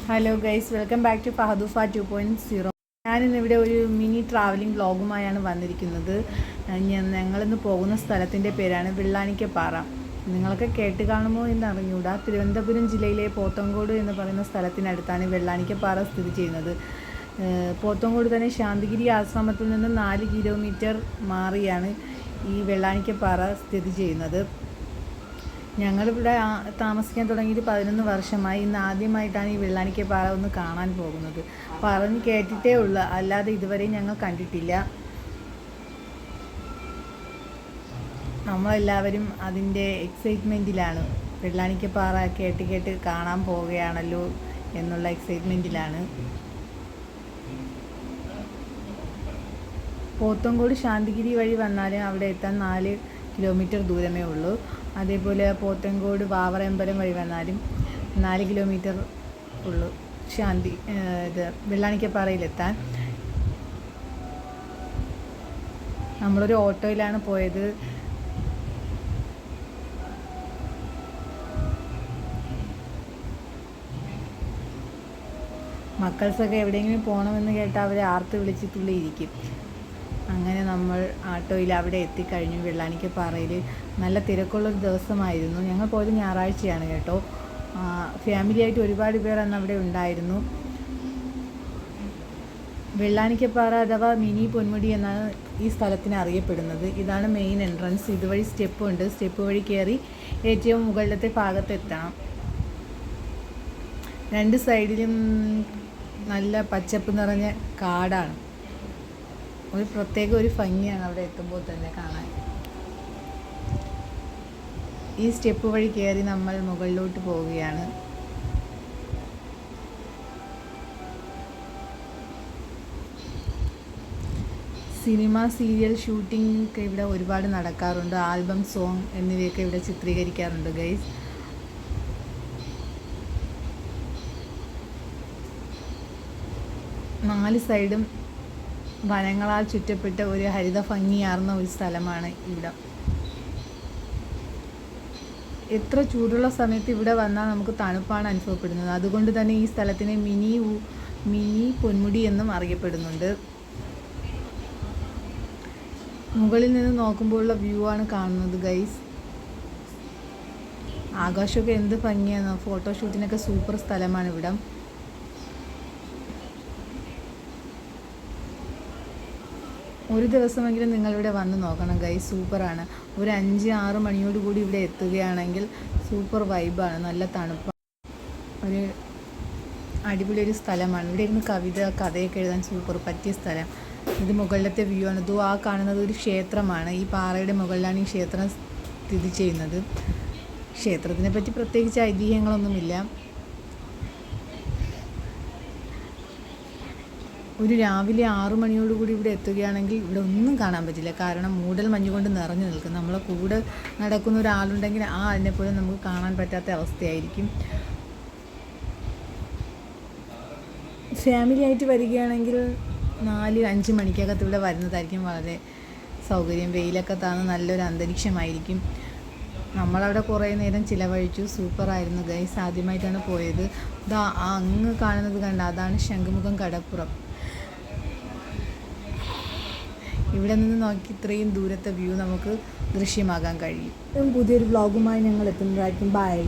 Hello guys, welcome back to Fahadoofa 2.0. ഞാനിന്നിവിടെ ഒരു mini travelling വ്ളോഗുമായാണ് വന്നിരിക്കുന്നത്. ഞങ്ങളിന്ന് പോകുന്ന സ്ഥലത്തിൻ്റെ പേരാണ് വെള്ളാനിക്കപ്പാറ. നിങ്ങളൊക്കെ കേട്ട് കാണുമോ എന്ന് അറിഞ്ഞൂടാ. തിരുവനന്തപുരം ജില്ലയിലെ പോത്തങ്കോട് എന്ന് പറയുന്ന സ്ഥലത്തിനടുത്താണ് വെള്ളാനിക്കപ്പാറ സ്ഥിതി ചെയ്യുന്നത്. പോത്തങ്കോട് തന്നെ ശാന്തിഗിരി ആശ്രമത്തിൽ നിന്ന് 4 കിലോമീറ്റർ മാറിയാണ് ഈ വെള്ളാനിക്കപ്പാറ സ്ഥിതി ചെയ്യുന്നത്. ഞങ്ങളിവിടെ താമസിക്കാൻ തുടങ്ങിയിട്ട് 11 വർഷമായി. ഇന്ന് ആദ്യമായിട്ടാണ് ഈ വെള്ളാനിക്കപ്പാറ ഒന്ന് കാണാൻ പോകുന്നത്. പറഞ്ഞ് കേട്ടിട്ടേ ഉള്ളൂ, അല്ലാതെ ഇതുവരെ ഞങ്ങൾ കണ്ടിട്ടില്ല. നമ്മളെല്ലാവരും അതിൻ്റെ എക്സൈറ്റ്മെൻറ്റിലാണ്. വെള്ളാനിക്കപ്പാറ കേട്ട് കേട്ട് കാണാൻ പോവുകയാണല്ലോ എന്നുള്ള എക്സൈറ്റ്മെൻറ്റിലാണ്. പോത്തങ്കോട് ശാന്തിഗിരി വഴി വന്നാലും അവിടെ എത്താൻ 4 കിലോമീറ്റർ ദൂരമേ ഉള്ളൂ. അതേപോലെ പോത്തങ്കോട് വാവറമ്പലം വഴി വന്നാലും 4 കിലോമീറ്റർ ഉള്ളൂ വെള്ളാനിക്കപ്പാറയിലെത്താൻ. നമ്മളൊരു ഓട്ടോയിലാണ് പോയത്. മക്കൾസൊക്കെ എവിടെയെങ്കിലും പോകണമെന്ന് കേട്ടാൽ അവർ ആർത്ത് വിളിച്ച് തുള്ളിയിരിക്കും. അങ്ങനെ നമ്മൾ ആട്ടോയിൽ അവിടെ എത്തിക്കഴിഞ്ഞു. വെള്ളാനിക്കപ്പാറയിൽ നല്ല തിരക്കുള്ളൊരു ദിവസമായിരുന്നു. ഞങ്ങൾ പോയത് ഞായറാഴ്ചയാണ് കേട്ടോ. ഫാമിലിയായിട്ട് ഒരുപാട് പേർ അന്ന് അവിടെ ഉണ്ടായിരുന്നു. വെള്ളാനിക്കപ്പാറ അഥവാ മിനി പൊന്മുടി എന്നാണ് ഈ സ്ഥലത്തിന് അറിയപ്പെടുന്നത്. ഇതാണ് മെയിൻ എൻട്രൻസ്. ഇതുവഴി സ്റ്റെപ്പ് ഉണ്ട്. സ്റ്റെപ്പ് വഴി കയറി ഏറ്റവും മുകളിലത്തെ ഭാഗത്തെത്തണം. 2 സൈഡിലും നല്ല പച്ചപ്പ് നിറഞ്ഞ കാടാണ്. ഒരു ഭംഗിയാണ് അവിടെ എത്തുമ്പോൾ തന്നെ കാണാൻ. ഈ സ്റ്റെപ്പ് വഴി കയറി നമ്മൾ മുകളിലോട്ട് പോവുകയാണ്. സിനിമ, സീരിയൽ ഷൂട്ടിംഗ് ഒക്കെ ഇവിടെ ഒരുപാട് നടക്കാറുണ്ട്. ആൽബം, സോങ് എന്നിവയൊക്കെ ഇവിടെ ചിത്രീകരിക്കാറുണ്ട് ഗൈസ്. നാല് സൈഡും വനങ്ങളാൽ ചുറ്റപ്പെട്ട ഒരു ഹരിത ഭംഗിയാർന്ന ഒരു സ്ഥലമാണ് ഇവിടം. എത്ര ചൂടുള്ള സമയത്ത് ഇവിടെ വന്നാൽ നമുക്ക് തണുപ്പാണ് അനുഭവപ്പെടുന്നത്. അതുകൊണ്ട് തന്നെ ഈ സ്ഥലത്തിനെ മിനി പൊന്മുടി എന്നും അറിയപ്പെടുന്നുണ്ട്. മുകളിൽ നിന്ന് നോക്കുമ്പോഴുള്ള വ്യൂ ആണ് കാണുന്നത് ഗൈസ്. ആകാശമൊക്കെ എന്ത് ഭംഗിയാണ്. ഫോട്ടോഷൂട്ടിനൊക്കെ സൂപ്പർ സ്ഥലമാണ് ഇവിടം. ഒരു ദിവസമെങ്കിലും നിങ്ങളിവിടെ വന്ന് നോക്കണം ഗൈസ്, സൂപ്പറാണ്. ഒരു 5-6 മണിയോടുകൂടി ഇവിടെ എത്തുകയാണെങ്കിൽ സൂപ്പർ വൈബാണ്. നല്ല തണുപ്പാണ്. ഒരു അടിപൊളി ഒരു സ്ഥലമാണ്. ഇവിടെ ഇരുന്ന് കഥയൊക്കെ എഴുതാൻ സൂപ്പർ പറ്റിയ സ്ഥലം. ഇത് മുകളിലത്തെ വ്യൂ ആണ്. ഇത് കാണുന്നത് ഒരു ക്ഷേത്രമാണ്. ഈ പാറയുടെ മുകളിലാണ് ഈ ക്ഷേത്രം സ്ഥിതി ചെയ്യുന്നത്. ക്ഷേത്രത്തിനെ പറ്റി പ്രത്യേകിച്ച് ഐതിഹ്യങ്ങളൊന്നുമില്ല. ഒരു രാവിലെ 6 മണിയോടുകൂടി ഇവിടെ എത്തുകയാണെങ്കിൽ ഇവിടെ ഒന്നും കാണാൻ പറ്റില്ല. കാരണം മൂടൽ മഞ്ഞുകൊണ്ട് നിറഞ്ഞു നിൽക്കും. നമ്മളെ കൂടെ നടക്കുന്ന ഒരാളുണ്ടെങ്കിൽ ആ ആളിനെ പോലും നമുക്ക് കാണാൻ പറ്റാത്ത അവസ്ഥയായിരിക്കും. ഫാമിലി ആയിട്ട് വരികയാണെങ്കിൽ 4-5 മണിക്കകത്ത് ഇവിടെ വരുന്നതായിരിക്കും വളരെ സൗകര്യം. വെയിലൊക്കെ താന്ന് നല്ലൊരു അന്തരീക്ഷമായിരിക്കും. നമ്മളവിടെ കുറേ നേരം ചിലവഴിച്ചു. സൂപ്പറായിരുന്നു ഗൈസ്. ആദ്യമായിട്ടാണ് പോയത്. ഇതാ അങ്ങ് കാണുന്നത് കണ്ട, അതാണ് ശംഖുമുഖം കടപ്പുറം. ഇവിടെ നിന്ന് നോക്കി ഇത്രയും ദൂരത്തെ വ്യൂ നമുക്ക് ദൃശ്യമാകാൻ കഴിയും. പുതിയൊരു വ്ളോഗുമായി ഞങ്ങൾ എത്തുന്നതായിരിക്കും. ബൈ.